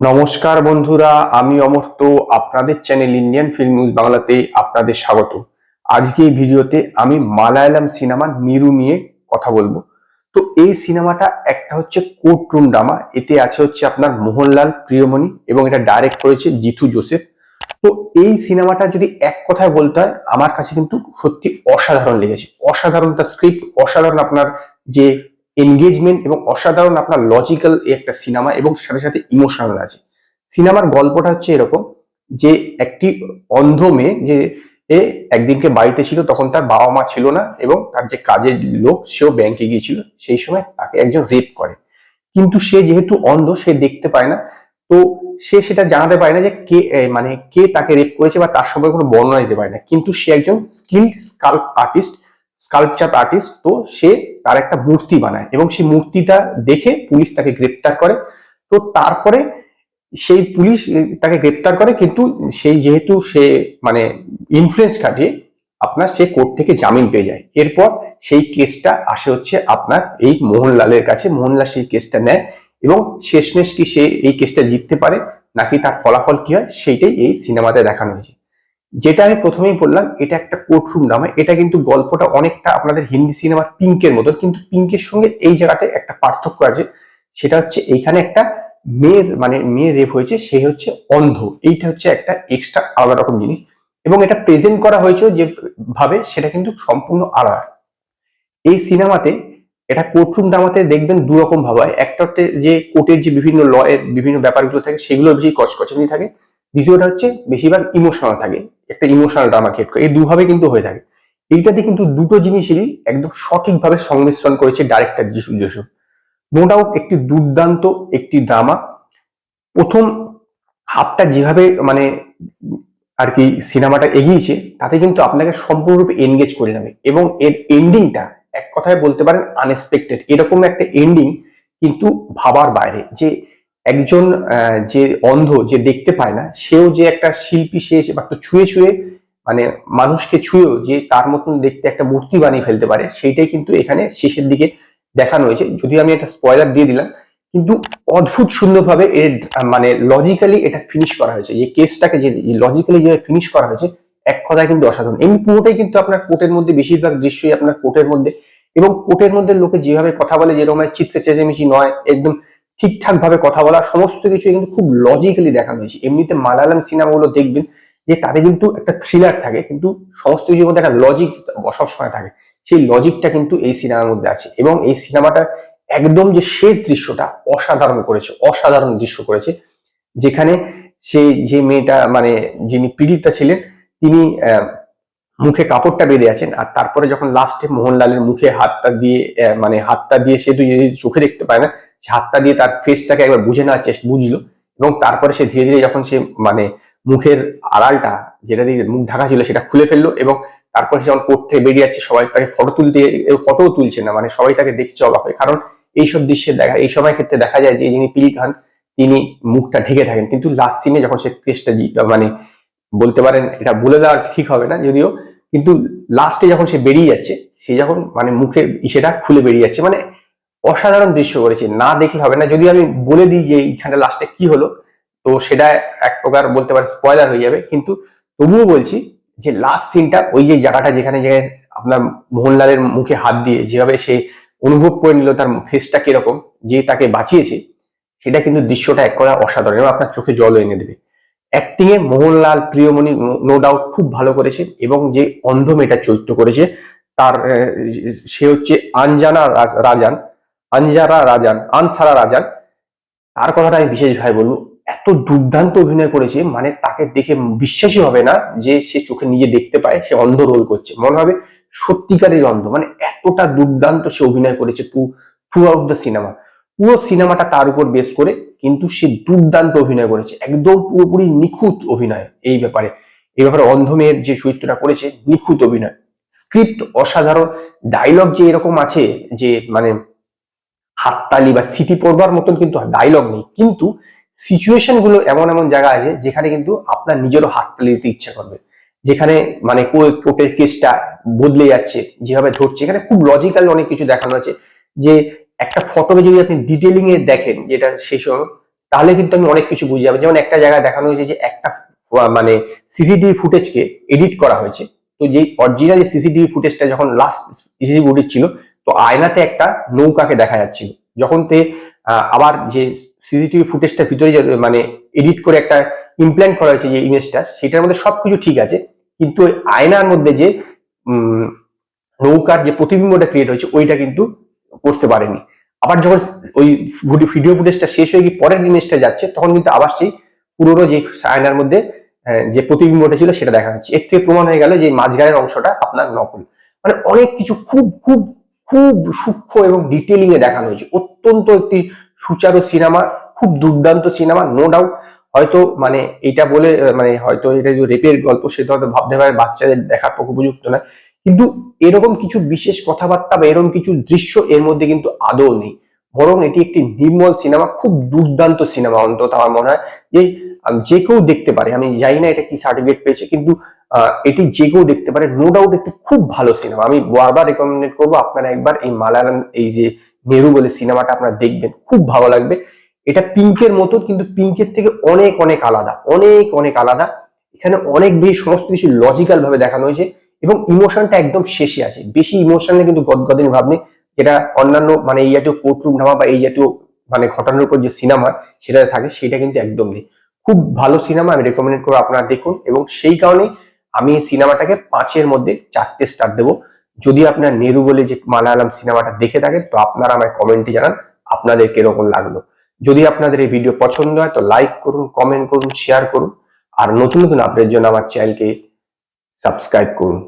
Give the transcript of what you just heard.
নমস্কার বন্ধুরা, আমি অমর্ত্য। আপনাদের চ্যানেল ইন্ডিয়ান ফিল্ম নিউজ বাংলাতে আপনাদের স্বাগত। আজকে এই ভিডিওতে আমি মালায়ালাম সিনেমা নিরু নিয়ে কথা বলবো। তো এই সিনেমাটা একটা হচ্ছে কোর্ট রুম ড্রামা। এতে আছে হচ্ছে আপনার মোহনলাল প্রিয়মণি এবং এটা ডাইরেক্ট করেছে জিতু জোসেফ। তো এই সিনেমাটা যদি এক কথায় বলতে হয়, আমার কাছে কিন্তু সত্যি অসাধারণ লেগেছে। অসাধারণ তার স্ক্রিপ্ট, অসাধারণ আপনার যে এনগেজমেন্ট এবং অসাধারণ আপনার লজিক্যাল একটা সিনেমা এবং সাথে সাথে ইমোশনাল আছে। সিনেমার গল্পটা হচ্ছে এরকম যে একটি অন্ধ মেয়ে যে একদিনকে বাড়িতে ছিল, তখন তার বাবা মা ছিল না এবং তার যে কাজের লোক সেও ব্যাংকে গিয়েছিল। সেই সময় তাকে একজন রেপ করে, কিন্তু সে যেহেতু অন্ধ সে দেখতে পায় না। তো সে সেটা জানাতে পারে না যে কে মানে কে তাকে রেপ করেছে বা তার সম্পর্কে কোনো বর্ণনা দিতে পারে না। কিন্তু সে একজন স্কিল্ড স্কাল্পচার আর্টিস্ট। তো সে তার একটা মূর্তি বানায় এবং সেই মূর্তিটা দেখে পুলিশ তাকে গ্রেপ্তার করে। তো তারপরে সেই পুলিশ তাকে গ্রেপ্তার করে, কিন্তু সেই যেহেতু সে মানে ইনফ্লুয়েন্স খাটিয়ে আপনার সে কোর্ট থেকে জামিন পেয়ে যায়। এরপর সেই কেসটা আসে হচ্ছে আপনার এই মোহনলালের কাছে। মোহনলাল সেই কেসটা নেয় এবং শেষমেশ কি সে এই কেসটা জিততে পারে নাকি তার ফলাফল কি হয় সেইটাই এই সিনেমাতে দেখানো হয়েছে। যেটা আমি প্রথমেই বললাম, এটা একটা কোর্টরুম ড্রামা। এটা কিন্তু গল্পটা অনেকটা আপনাদের হিন্দি সিনেমার পিঙ্কের মতো, কিন্তু পিঙ্কের সঙ্গে এই জায়গাতে একটা পার্থক্য আছে। সেটা হচ্ছে এইখানে একটা মেয়ে রেপ হয়েছে, সে হচ্ছে অন্ধ। এইটা হচ্ছে একটা এক্সট্রা আলাদা রকম জিনিস এবং এটা প্রেজেন্ট করা হয়েছে যে ভাবে সেটা কিন্তু সম্পূর্ণ আলাদা। এই সিনেমাতে এটা কোর্টরুম ড্রামাতে দেখবেন দু রকম ভাবে হয়। একটা হচ্ছে যে কোর্টের যে বিভিন্ন ল এর বিভিন্ন ব্যাপারগুলো থাকে সেগুলো বেশি কচকচানি থাকে। দ্বিতীয়টা হচ্ছে বেশিরভাগ ইমোশনাল থাকে, একটা ইমোশনাল ড্রামা ক্রিয়েট করে। এই দুভাবে কিন্তু হয়ে থাকে। এইটাতে কিন্তু দুটো জিনিসই একদম সঠিকভাবে সংমিশ্রণ করেছে ডাইরেক্টর যিশু যোশু। নো ডাউট একটি দুর্দান্ত একটি ড্রামা। প্রথম হাফটা যেভাবে আর কি সিনেমাটা এগিয়েছে তাতে কিন্তু আপনাকে সম্পূর্ণরূপে এনগেজ করে নেবে এবং এর এন্ডিংটা এক কথায় বলতে পারেন আনএক্সপেক্টেড। এরকম একটা এন্ডিং কিন্তু ভাবার বাইরে, যে একজন যে অন্ধ যে দেখতে পায় না সেও যে একটা শিল্পী, সে মাত্র ছুঁয়ে ছুঁয়ে মানুষকে ছুঁয়েও যে তার মতন দেখতে একটা মূর্তি বানিয়ে ফেলতে পারে, সেইটাই কিন্তু এখানে শেষের দিকে দেখানো হয়েছে। যদি আমি একটা স্পয়লার দিয়ে দিলাম, কিন্তু অদ্ভুত সুন্দরভাবে এর লজিক্যালি এটা ফিনিশ করা হয়েছে। যে কেসটাকে যে লজিক্যালি যেভাবে ফিনিশ করা হয়েছে, এক কথায় কিন্তু অসাধারণ। এমনি পুরোটাই কিন্তু আপনার কোর্টের মধ্যে, বেশিরভাগ দৃশ্যই আপনার কোর্টের মধ্যে, এবং কোর্টের মধ্যে লোকে যেভাবে কথা বলে, যেরকম চিৎকে চেঁচামেচি নয়, একদম ঠিকঠাক ভাবে কথা বলা, সমস্ত কিছু কিন্তু খুব লজিক্যালি দেখানো হয়েছে। এমনিতে মালায়ালাম সিনেমাগুলো দেখবেন যে তাতে কিন্তু একটা থ্রিলার থাকে, কিন্তু সমস্ত কিছুর মধ্যে একটা লজিক সবসময় থাকে। সেই লজিকটা কিন্তু এই সিনেমার মধ্যে আছে এবং এই সিনেমাটা একদম যে শেষ দৃশ্যটা অসাধারণ করেছে, অসাধারণ দৃশ্য করেছে। যেখানে সে যে মেয়েটা যিনি পীড়িতা ছিলেন, তিনি মুখে কাপড়টা বেঁধে আছেন, আর তারপরে যখন লাস্টে মোহনলালের মুখে হাতটা দিয়ে সে তো চোখে দেখতে পায় না, সে হাতটা দিয়ে তার ফেসটাকে একবার বুঝে নেওয়ার চেষ্টা বুঝলো, এবং তারপরে সে ধীরে ধীরে যখন সে মুখের আড়ালটা যেটা দিয়ে মুখ ঢাকা ছিল সেটা খুলে ফেললো, এবং তারপরে সে যখন কোর্ট থেকে বেরিয়ে যাচ্ছে, সবাই তাকে ফটোও তুলছে না, সবাই তাকে দেখছে অবাক হয়ে। কারণ এইসব দৃশ্যে এই সময় ক্ষেত্রে দেখা যায় যে যিনি পীড়িত হন তিনি মুখটা ঢেকে থাকেন, কিন্তু লাস্ট সিনে যখন সে কেসটা বলতে পারেন, এটা বলে দেওয়া ঠিক হবে না যদিও, কিন্তু লাস্টে যখন সে বেরিয়ে যাচ্ছে, সে যখন মুখের সেটা খুলে বেরিয়ে যাচ্ছে, অসাধারণ দৃশ্য করেছে। না দেখলে হবে না। যদি আমি বলে দিই যে এইখানে লাস্টে কি হলো, তো সেটা এক প্রকার বলতে পারেন স্পয়লার হয়ে যাবে, কিন্তু তবুও বলছি যে লাস্ট সিনটা, ওই যে জায়গাটা যেখানে আপনার মোহনলালের মুখে হাত দিয়ে যেভাবে সে অনুভব করে নিল তার ফেসটা কিরকম, যে তাকে বাঁচিয়েছে, সেটা কিন্তু দৃশ্যটা এক কথা অসাধারণ এবং আপনার চোখে জল এনে দেবে। অ্যাক্টিং এ মোহনলাল প্রিয়মণি নো ডাউট খুব ভালো করেছে, এবং যে অন্ধ মেয়েটা চরিত্র করেছে তার সে হচ্ছে আনসারা রাজান। তার কথাটা আমি বিশেষভাবে বলবো, এত দুর্দান্ত অভিনয় করেছে, তাকে দেখে বিশ্বাসই হবে না যে সে চোখে নিজে দেখতে পায়, সে অন্ধ রোল করছে, মনে হবে সত্যিকারের অন্ধ। এতটা দুর্দান্ত সে অভিনয় করেছে থ্রু আউট দ্য সিনেমা। পুরো সিনেমাটা তার উপর বেস করে, কিন্তু সে দুর্দান্ত অভিনয় করেছে, একদম পুরোপুরি নিখুঁত অভিনয়। এই ব্যাপারে অন্ধ মেয়ের যে চরিত্রটা করেছে, নিখুঁত অভিনয়। স্ক্রিপ্ট অসাধারণ। ডায়লগ যে এরকম আছে যে হাততালি বা সিটি পড়বার মতন কিন্তু ডায়লগ নেই, কিন্তু সিচুয়েশন গুলো এমন এমন জায়গা আছে যেখানে কিন্তু আপনার নিজেরও হাততালি দিতে ইচ্ছা করবে। যেখানে কোর্টের কেসটা বদলে যাচ্ছে, যেভাবে ধরছে, এখানে খুব লজিক্যাল অনেক কিছু দেখানো আছে। যে একটা ফটোকে যদি আপনি ডিটেলিং এ দেখেন, যেটা শেষ হলো, তাহলে কিন্তু আমি অনেক কিছু বুঝে যাবো। যেমন একটা জায়গায় দেখানো হয়েছে যে একটা মানে সিসিটিভি ফুটেজকে এডিট করা হয়েছে। তো যে অরিজিনাল সিসিটিভি ফুটেজটা যখন লাস্ট সিসিটিভি ফুটেজ ছিল, তো আয়নাতে একটা নৌকাকে দেখা যাচ্ছিল। যখন আবার যে সিসিটিভি ফুটেজটার ভিতরে মানে এডিট করে একটা ইমপ্ল্যান্ট করা হয়েছে যে ইমেজটা, সেটার মধ্যে সবকিছু ঠিক আছে, কিন্তু ওই আয়নার মধ্যে যে নৌকার যে প্রতিবিম্বটা ক্রিয়েট হয়েছে ওইটা কিন্তু করতে পারেনি। আবার যখন ওই ভিডিও ফুটেজটা শেষ হয়ে গিয়ে পরের ইমেজটা যাচ্ছে, তখন কিন্তু আবার সেই পুরোনো যে আয়নার মধ্যে যে প্রতিবিম্বটা ছিল সেটা দেখা যাচ্ছে। এর থেকে প্রমাণ হয়ে গেল যে মাঝখানের অংশটা আপনার নকল। মানে অনেক কিছু খুব খুব খুব সূক্ষ্ম এবং ডিটেলিং এ দেখানো হয়েছে। অত্যন্ত একটি সুচারু সিনেমা, খুব দুর্দান্ত সিনেমা, নো ডাউট। হয়তো মানে এটা বলে মানে হয়তো এটা যে রেপের গল্প, সেটা হয়তো ভাবতে পারে বাচ্চাদের দেখার পক্ষে উপযুক্ত না, কিন্তু এরকম কিছু বিশেষ কথাবার্তা বা এরকম কিছু দৃশ্য এর মধ্যে কিন্তু আদৌ নেই। বরং এটি একটি নির্মল সিনেমা, খুব দুর্দান্ত সিনেমা। অন্তত আমার মনে হয় যে যে কেউ দেখতে পারে। আমি জানি না এটা কি সার্টিফিকেট পেয়েছে, কিন্তু এটি যে কেউ দেখতে পারে, নো ডাউট একটি খুব ভালো সিনেমা। আমি বারবার রেকমেন্ড করবো আপনারা একবার এই মালায়ালাম এই যে নেরু বলে সিনেমাটা আপনারা দেখবেন, খুব ভালো লাগবে। এটা পিঙ্কের মতো, কিন্তু পিঙ্কের থেকে অনেক অনেক আলাদা, অনেক অনেক আলাদা। এখানে অনেক বেশি সমস্ত কিছু লজিক্যাল ভাবে দেখানো হয়েছে এবং ইমোশনটা একদম শেষে আছে। বেশি ইমোশনালে কিন্তু গদগদিনী ভাব নেই, যেটা অন্যান্য মানে এই জাতীয় কোর্টরুম ড্রামা বা এই জাতীয় মানে ঘটনার উপর যে সিনেমা সেটা থাকে, সেটা কিন্তু একদম নেই। খুব ভালো সিনেমা, আমি রেকমেন্ড করবো আপনারা দেখুন। এবং সেই কারণে আমি এই সিনেমাটাকে 5-এর মধ্যে 4টে স্টার দেবো। যদি আপনার নেরু বলে যে মালায়ালাম সিনেমাটা দেখে থাকেন, তো আপনারা আমায় কমেন্টে জানান আপনাদের কিরকম লাগলো। যদি আপনাদের এই ভিডিও পছন্দ হয় তো লাইক করুন, কমেন্ট করুন, শেয়ার করুন। আর নতুন নতুন আপডেটের জন্য আমার চ্যানেলকে সাবস্ক্রাইব করুন।